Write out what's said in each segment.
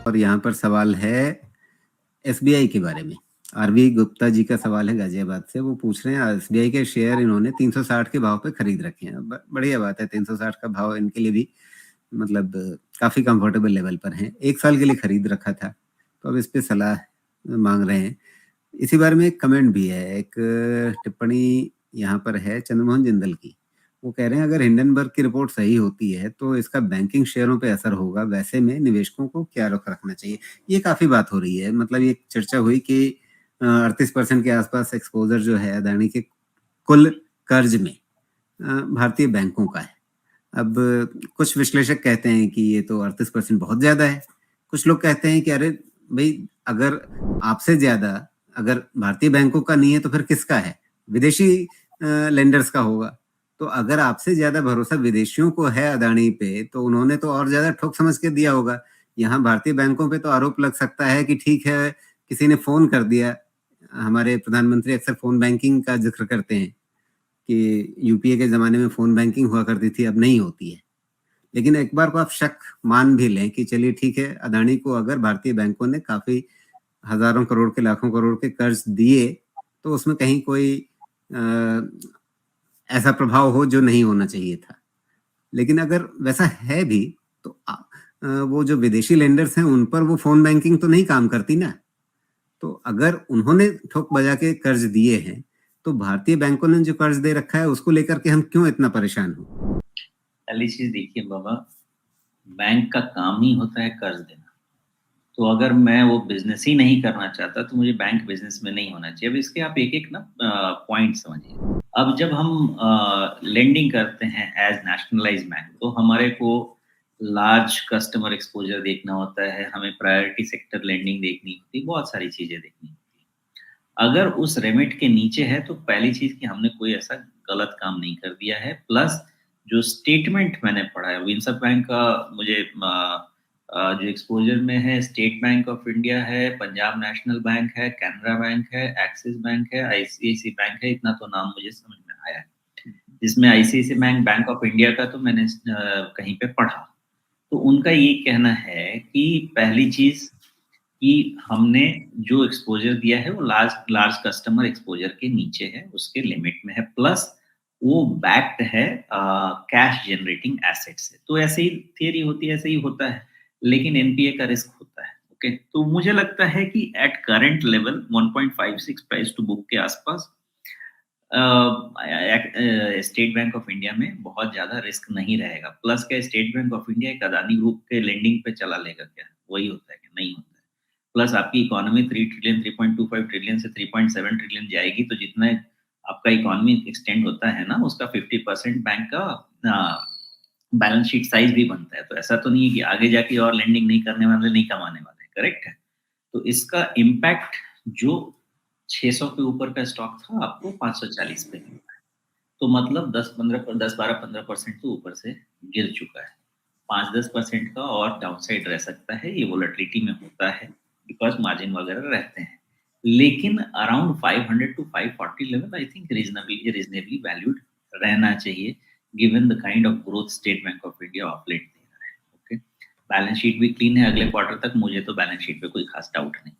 और यहाँ पर सवाल है एसबीआई के बारे में। आरवी गुप्ता जी का सवाल है गाजियाबाद से। वो पूछ रहे हैं एसबीआई के शेयर इन्होंने 360 के भाव पे खरीद रखे हैं। बढ़िया बात है, 360 का भाव इनके लिए भी मतलब काफी कंफर्टेबल लेवल पर है। 1 साल के लिए खरीद रखा था, तो अब इस पे सलाह मांग रहे हैं। इसी बारे में एक कमेंट भी है, एक टिप्पणी यहाँ पर है चंद्रमोहन जिंदल की। वो कह रहे हैं अगर हिंडनबर्ग की रिपोर्ट सही होती है तो इसका बैंकिंग शेयरों पे असर होगा, वैसे में निवेशकों को क्या रुख रखना चाहिए। ये काफी बात हो रही है, मतलब ये चर्चा हुई कि 38% के आसपास एक्सपोजर जो है अदानी के कुल कर्ज में भारतीय बैंकों का है। अब कुछ विश्लेषक कहते हैं कि ये तो 38% बहुत ज्यादा है। कुछ लोग कहते हैं कि अरे भाई, अगर आपसे ज्यादा अगर भारतीय बैंकों का नहीं है तो फिर किसका है? विदेशी लेंडर्स का होगा। तो अगर आपसे ज्यादा भरोसा विदेशियों को है अदानी पे, तो उन्होंने तो और ज्यादा ठोक समझ के दिया होगा। यहाँ भारतीय बैंकों पे तो आरोप लग सकता है कि ठीक है, किसी ने फोन कर दिया। हमारे प्रधानमंत्री अक्सर फोन बैंकिंग का जिक्र करते हैं कि यूपीए के जमाने में फोन बैंकिंग हुआ करती थी, अब नहीं होती है। लेकिन एक बार को आप शक मान भी लें कि चलिए ठीक है, अदानी को अगर भारतीय बैंकों ने काफी हजारों करोड़ के, लाखों करोड़ के कर्ज दिए, तो उसमें कहीं कोई ऐसा प्रभाव हो जो नहीं होना चाहिए था। लेकिन अगर वैसा है भी तो वो जो विदेशी लेंडर्स हैं उन पर वो फोन बैंकिंग तो नहीं काम करती ना। तो अगर उन्होंने ठोक बजा के कर्ज दिए हैं, तो भारतीय बैंकों ने जो कर्ज दे रखा है उसको लेकर के हम क्यों इतना परेशान हो? पहली चीज देखिए बाबा, बैंक का काम ही होता है कर्ज देना। तो अगर मैं वो बिजनेस ही नहीं करना चाहता तो मुझे बैंक बिजनेस में नहीं होना चाहिए। अब इसके आप एक एक ना पॉइंट समझिए। अब जब हम लेंडिंग करते हैं एज नेशनलाइज बैंक, तो हमारे को लार्ज कस्टमर एक्सपोजर देखना होता है, हमें प्रायोरिटी सेक्टर लेंडिंग देखनी होती है, बहुत सारी चीजें देखनी होती है। अगर उस रेमिट के नीचे है तो पहली चीज कि हमने कोई ऐसा गलत काम नहीं कर दिया है। प्लस जो स्टेटमेंट मैंने पढ़ा है विंसप बैंक का, मुझे जो एक्सपोजर में है, स्टेट बैंक ऑफ इंडिया है, पंजाब नेशनल बैंक है, कैनरा बैंक है, एक्सिस बैंक है, आईसीआईसी बैंक है, इतना तो नाम मुझे समझ में आया है। जिसमें आईसीआईसी बैंक ऑफ इंडिया का तो मैंने कहीं पे पढ़ा। तो उनका ये कहना है कि पहली चीज कि हमने जो एक्सपोजर दिया है वो लार्ज लार्ज कस्टमर एक्सपोजर के नीचे है, उसके लिमिट में है। प्लस वो बैक्ड है कैश जनरेटिंग एसेट से। तो ऐसे ही थियरी होती है, ऐसे ही होता है, लेकिन एनपीए का रिस्क होता है। ओके, तो मुझे लगता है कि at current level 1.56 price to book के आसपास स्टेट बैंक ऑफ इंडिया में बहुत ज्यादा रिस्क नहीं रहेगा। प्लस क्या, स्टेट बैंक ऑफ इंडिया एक अदानी ग्रुप के लेंडिंग पे चला लेगा क्या? वही होता है कि नहीं होता है। प्लस आपकी इकोनॉमी 3 ट्रिलियन 3.25 ट्रिलियन से 3.7 ट्रिलियन जाएगी, तो जितना आपका इकोनॉमी एक्सटेंड होता है ना, उसका 50% बैंक का बैलेंस शीट साइज भी बनता है। तो ऐसा तो नहीं है कि आगे जाके और लेंडिंग नहीं करने वाले नहीं कमाने वाले, करेक्ट है। तो इसका इम्पैक्ट जो 600 के ऊपर का स्टॉक था, आपको 540 पे मिला है। तो मतलब 10-12-15% तो ऊपर से गिर चुका है। 5-10% का और डाउनसाइड रह सकता है, ये वोलेटिलिटी में होता है, बिकॉज मार्जिन वगैरह रहते हैं। लेकिन around 500 to 540 level I think reasonably valued रहना चाहिए, given the kind of growth State bank of India of late दे रहा है। ओके, बैलेंस शीट भी क्लीन है अगले क्वार्टर तक, मुझे तो बैलेंस शीट पे कोई खास डाउट नहीं।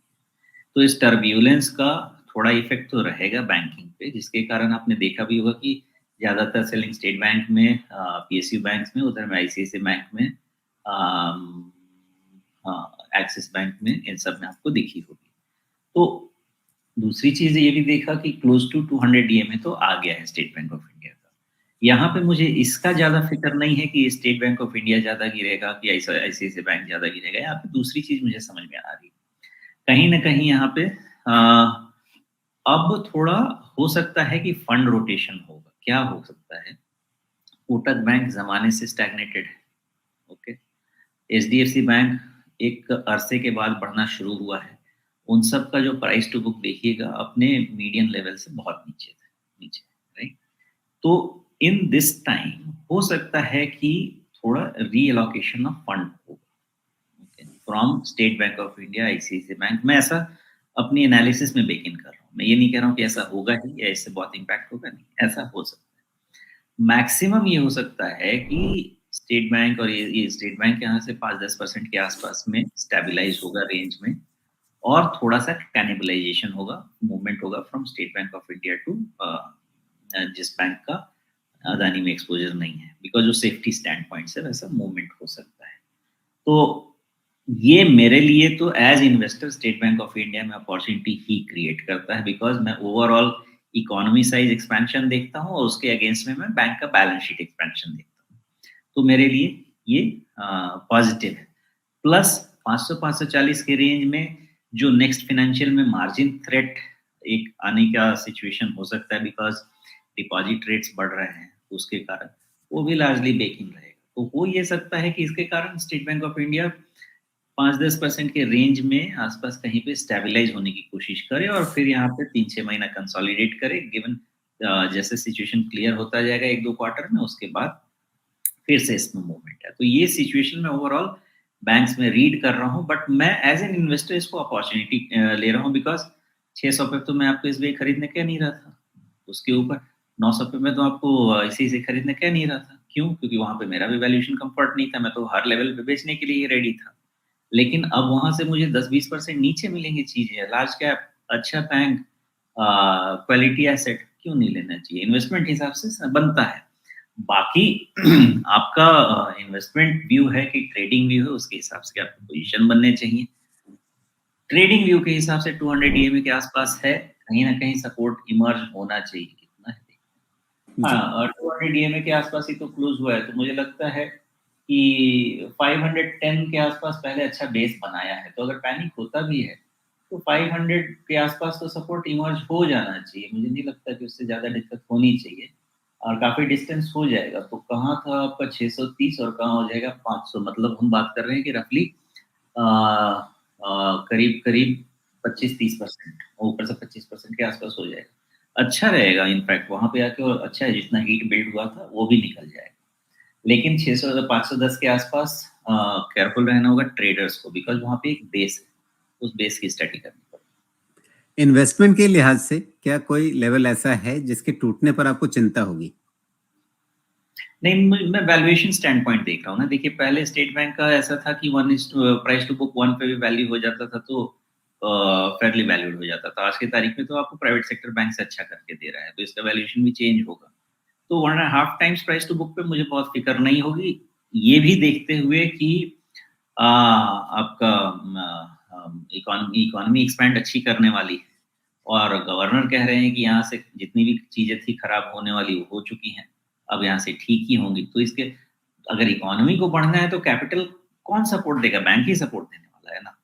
तो इस टर्ब्यूलेंस का थोड़ा इफेक्ट तो रहेगा बैंकिंग पे, जिसके कारण आपने देखा भी होगा कि ज्यादातर सेलिंग स्टेट बैंक में, पीएसयू बैंक में, उधर में आईसीआईसी बैंक में, एक्सिस बैंक में, इन सब में आपको दिखी होगी। तो दूसरी चीज ये भी देखा कि क्लोज टू 200 डीएमए तो आ गया है स्टेट बैंक ऑफ इंडिया का। यहाँ पे मुझे इसका ज्यादा फिक्र नहीं है कि स्टेट बैंक ऑफ इंडिया ज्यादा गिरेगा कि आईसीआईसी बैंक ज्यादा गिरेगा। यहाँ पे दूसरी चीज मुझे समझ में आ रही है, कहीं ना कहीं यहाँ पे अब थोड़ा हो सकता है कि फंड रोटेशन होगा। क्या हो सकता है, कोटक बैंक जमाने से स्टैग्नेटेड है। ओके, एचडीएफसी बैंक एक अरसे के बाद बढ़ना शुरू हुआ है। उन सब का जो प्राइस टू बुक देखिएगा अपने मीडियन लेवल से बहुत नीचे था, नीचे, राइट। तो इन दिस टाइम हो सकता है कि थोड़ा रीएलोकेशन ऑफ फंड होगा from state bank of India, ICICI bank. मैं ऐसा अपनी एनालिसिस में बेक इन कर रहा हूँ, मैं ये नहीं कह रहा हूँ कि ऐसा होगा ही या इससे बहुत इम्पैक्ट होगा, नहीं, ऐसा हो सकता है। मैक्सिमम ये हो सकता है कि स्टेट बैंक और ये स्टेट बैंक यहाँ से 5-10% के आसपास में स्टेबलाइज होगा रेंज में, और थोड़ा सा कैनिबलाइजेशन होगा, मूवमेंट होगा from state bank of India to जिस बैंक का अदानी में एक्सपोजर नहीं है, बिकॉज जो सेफ्टी स्टैंड पॉइंट से वैसा मूवमेंट हो सकता है। तो ये मेरे लिए तो as investor state bank of India में अपॉर्चुनिटी ही क्रिएट करता है, बिकॉज मैं ओवरऑल इकोनॉमी साइज एक्सपेंशन देखता हूँ और उसके अगेंस्ट में मैं बैंक का बैलेंस शीट एक्सपेंशन देखता हूँ। तो मेरे लिए ये पॉजिटिव है। प्लस 500-540 के रेंज में जो नेक्स्ट फाइनेंशियल में मार्जिन थ्रेट एक आने का सिचुएशन हो सकता है, बिकॉज डिपॉजिट रेट्स बढ़ रहे हैं, उसके कारण वो भी लार्जली बेकिंग रहेगा। तो हो ये सकता है कि इसके कारण स्टेट बैंक ऑफ इंडिया 5-10% के रेंज में आसपास कहीं पे स्टेबलाइज होने की कोशिश करे और फिर यहाँ पे 3-6 महीना कंसोलिडेट करे, गिवन जैसे सिचुएशन क्लियर होता जाएगा 1-2 क्वार्टर में, उसके बाद फिर से इसमें मूवमेंट है। तो ये सिचुएशन में ओवरऑल बैंक्स में रीड कर रहा हूँ, बट मैं एज एन इन्वेस्टर इसको अपॉर्चुनिटी ले रहा हूँ, बिकॉज 600 पे तो मैं आपको एसबीआई खरीदने क्या नहीं रहा था, उसके ऊपर 900 पे मैं तो आपको इसी से खरीदने क्या नहीं रहा था। क्यों? क्योंकि वहां पे मेरा भी वैल्यूएशन कंफर्ट नहीं था, मैं तो हर लेवल पे बेचने के लिए रेडी था। लेकिन अब वहां से मुझे 10-20% नीचे मिलेंगी चीजें, लार्ज कैप, अच्छा बैंक, क्वालिटी एसेट, क्यों नहीं लेना चाहिए? इन्वेस्टमेंट हिसाब से बनता है। बाकी आपका इन्वेस्टमेंट व्यू है कि ट्रेडिंग व्यू है, उसके हिसाब से आपको पोजीशन बनने चाहिए। ट्रेडिंग व्यू के हिसाब से 200 ईएमए के आसपास है, कहीं ना कहीं सपोर्ट इमर्ज होना चाहिए, कितना है हाँ, और 200 डीएमए के आसपास ही तो क्लोज हुआ है, तो मुझे लगता है कि 510 के आसपास पहले अच्छा बेस बनाया है, तो अगर पैनिक होता भी है तो 500 के आसपास तो सपोर्ट इमर्ज हो जाना चाहिए। मुझे नहीं लगता कि उससे ज्यादा दिक्कत होनी चाहिए, और काफी डिस्टेंस हो जाएगा। तो कहाँ था आपका 630 और कहाँ हो जाएगा 500, मतलब हम बात कर रहे हैं कि रफली करीब करीब 25-30%, ऊपर से 25% के आसपास हो जाएगा। अच्छा रहेगा इनफैक्ट वहां पे आके, और अच्छा है जितना हीट बिल्ड हुआ था वो भी निकल जाएगा। लेकिन 600 510 के आसपास केयरफुल रहना होगा ट्रेडर्स को, बिकॉज वहां पे एक बेस है, उस बेस की स्टडी करनी पड़ेगी। इन्वेस्टमेंट के लिहाज से क्या कोई लेवल ऐसा है जिसके टूटने पर आपको चिंता होगी? नहीं, मैं वैल्यूएशन स्टैंड पॉइंट देख रहा हूँ ना। देखिए पहले स्टेट बैंक का ऐसा था कि प्राइस टू बुक 1 पे भी वैल्यू हो जाता था, तो फेयरली वैल्यूड हो जाता था। आज की तारीख में तो आपको प्राइवेट सेक्टर बैंक से अच्छा करके दे रहा है, तो इसका वैल्यूएशन भी चेंज होगा। तो 1.5 टाइम्स प्राइस टू बुक पे मुझे बहुत फिक्र नहीं होगी, ये भी देखते हुए कि आपका इकोनॉमी एक्सपैंड अच्छी करने वाली है, और गवर्नर कह रहे हैं कि यहाँ से जितनी भी चीजें थी खराब होने वाली वो हो चुकी हैं, अब यहाँ से ठीक ही होंगी। तो इसके अगर इकोनॉमी को बढ़ना है तो कैपिटल कौन सपोर्ट देगा? बैंक ही सपोर्ट देने वाला है ना।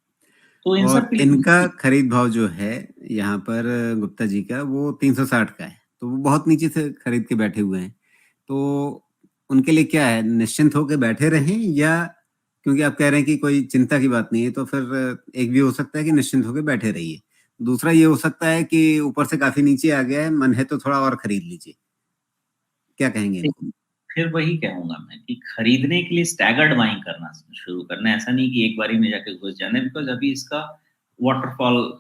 तो इन सब और के इनका लिए खरीद भाव जो है यहाँ पर गुप्ता जी का, वो 360 का है, तो वो बहुत नीचे से खरीद के बैठे हुए हैं। तो उनके लिए क्या है, निश्चिंत होकर बैठे रहें, या क्योंकि आप कह रहे हैं कि कोई चिंता की बात नहीं है, तो फिर एक भी हो सकता है कि निश्चिंत होकर बैठे रहिए। दूसरा ये हो सकता है कि ऊपर से काफी नीचे आ गया है, मन है तो थोड़ा और खरीद लीजिए। क्या कहेंगे इनको? फिर वही कहूंगा मैं कि खरीदने के लिए स्टैगर्ड बाइंग करना शुरू करना है। ऐसा नहीं कि एक बारी में जाके घुस जाना है, बिकॉज अभी इसका वाटरफॉल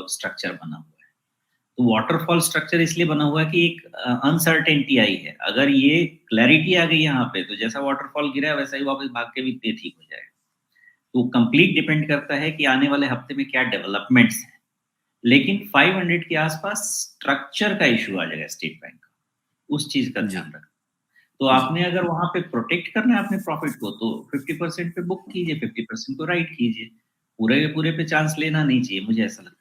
स्ट्रक्चर बना हुआ है। तो वाटरफॉल स्ट्रक्चर इसलिए बना हुआ है कि एक अनसर्टेनिटी आई है। अगर ये क्लैरिटी आ गई यहाँ पे, तो जैसा वाटरफॉल गिरा है वैसा ही वापस भाग के भी ठीक हो जाएगा। तो कंप्लीट डिपेंड करता है कि आने वाले हफ्ते में क्या डेवलपमेंट्स हैं। लेकिन 500 के आसपास स्ट्रक्चर का इशू आ जाएगा स्टेट बैंक का, उस चीज का जी ध्यान रखना। तो जी। आपने अगर वहां पे प्रोटेक्ट करना है अपने प्रॉफिट को, तो 50% पे बुक कीजिए, 50% को राइट कीजिए। पूरे के पूरे पे चांस लेना नहीं चाहिए, मुझे ऐसा लगता है।